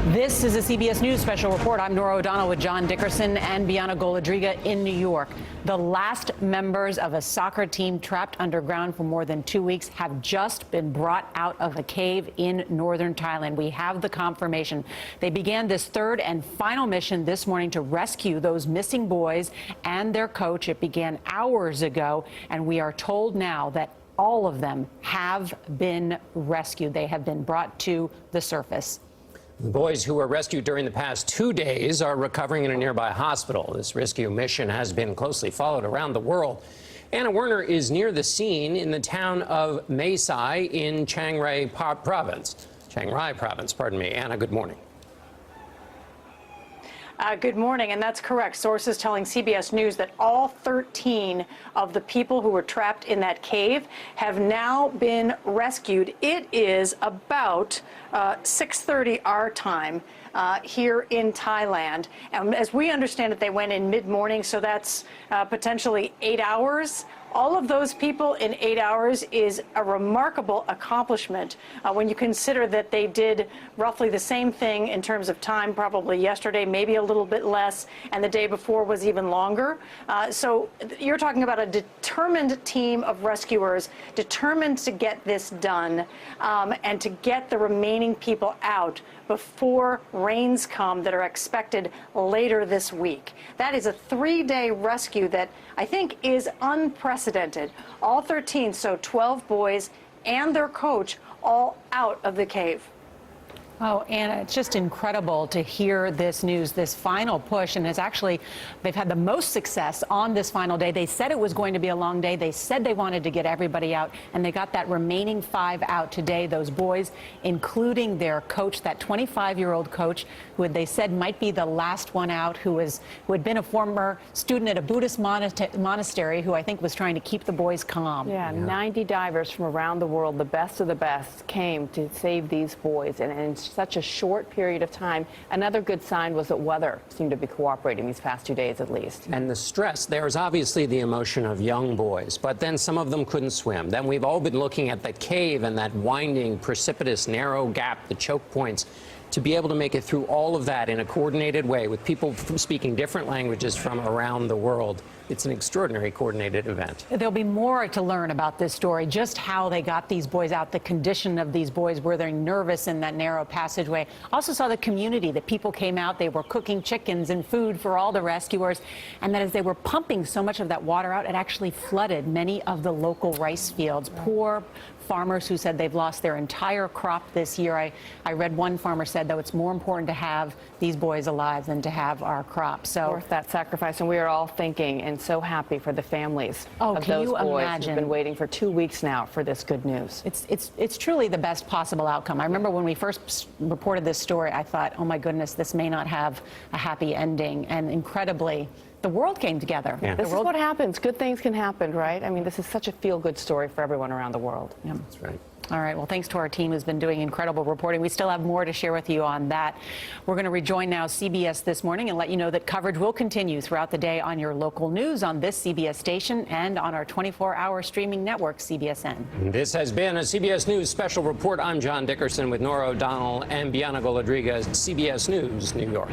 This is a CBS News special report. I'm Nora O'Donnell with John Dickerson and Bianna Golodriga in New York. The last members of a soccer team trapped underground for more than 2 weeks have just been brought out of a cave in northern Thailand. We have the confirmation. They began this third and final mission this morning to rescue those missing boys and their coach. It began hours ago, and we are told now that all of them have been rescued. They have been brought to the surface. The boys who were rescued during the past 2 days are recovering in a nearby hospital. This rescue mission has been closely followed around the world. Anna Werner is near the scene in the town of Mae Sai in Chiang Rai province. Anna, good morning. Good morning, and that's correct. Sources telling CBS News that all 13 of the people who were trapped in that cave have now been rescued. It is about 6:30 our time here in Thailand. As we understand it, they went in mid-morning, so that's potentially 8 hours. All of those people in 8 hours is a remarkable accomplishment when you consider that they did roughly the same thing in terms of time, probably yesterday, maybe a little bit less, and the day before was even longer. So you're talking about a determined team of rescuers, determined to get this done and to get the remaining people out before rains come that are expected later this week. That is a 3-day rescue that I think is unprecedented. All 13, so 12 boys and their coach, all out of the cave. Oh, Anna, it's just incredible to hear this news, this final push, and they've had the most success on this final day. They said it was going to be a long day. They said they wanted to get everybody out, and they got that remaining 5 out today. Those boys, including their coach, that 25-year-old coach, who they said might be the last one out, who had been a former student at a Buddhist monastery, who I think was trying to keep the boys calm. Yeah, 90 divers from around the world, the best of the best, came to save these boys, and in such a short period of time. Another good sign was that weather seemed to be cooperating these past 2 days at least. And the stress, there's obviously the emotion of young boys, but then some of them couldn't swim. Then we've all been looking at the cave and that winding, precipitous, narrow gap, the choke points. To be able to make it through all of that in a coordinated way with people speaking different languages from around the world, it's an extraordinary coordinated event. There'll be more to learn about this story, just how they got these boys out, the condition of these boys. Were they nervous in that narrow passageway? Also saw the community, that people came out, they were cooking chickens and food for all the rescuers, and that as they were pumping so much of that water out, it actually flooded many of the local rice fields. Poor farmers who said they've lost their entire crop this year. I read one farmer said, though, it's more important to have these boys alive than to have our crop. So worth that sacrifice, and we are all thinking and so happy for the families of can those you boys imagine? who've been waiting for 2 weeks now for this good news. It's truly the best possible outcome. I remember when we first reported this story, I thought, oh my goodness, this may not have a happy ending, and incredibly, the world came together. Yeah. This is what happens. Good things can happen, right? I mean, this is such a feel-good story for everyone around the world. Yeah. That's right. All right. Well, thanks to our team who's been doing incredible reporting. We still have more to share with you on that. We're going to rejoin now CBS This Morning and let you know that coverage will continue throughout the day on your local news on this CBS station and on our 24-hour streaming network, CBSN. This has been a CBS News special report. I'm John Dickerson with Nora O'Donnell and Bianna Golodriga, CBS News, New York.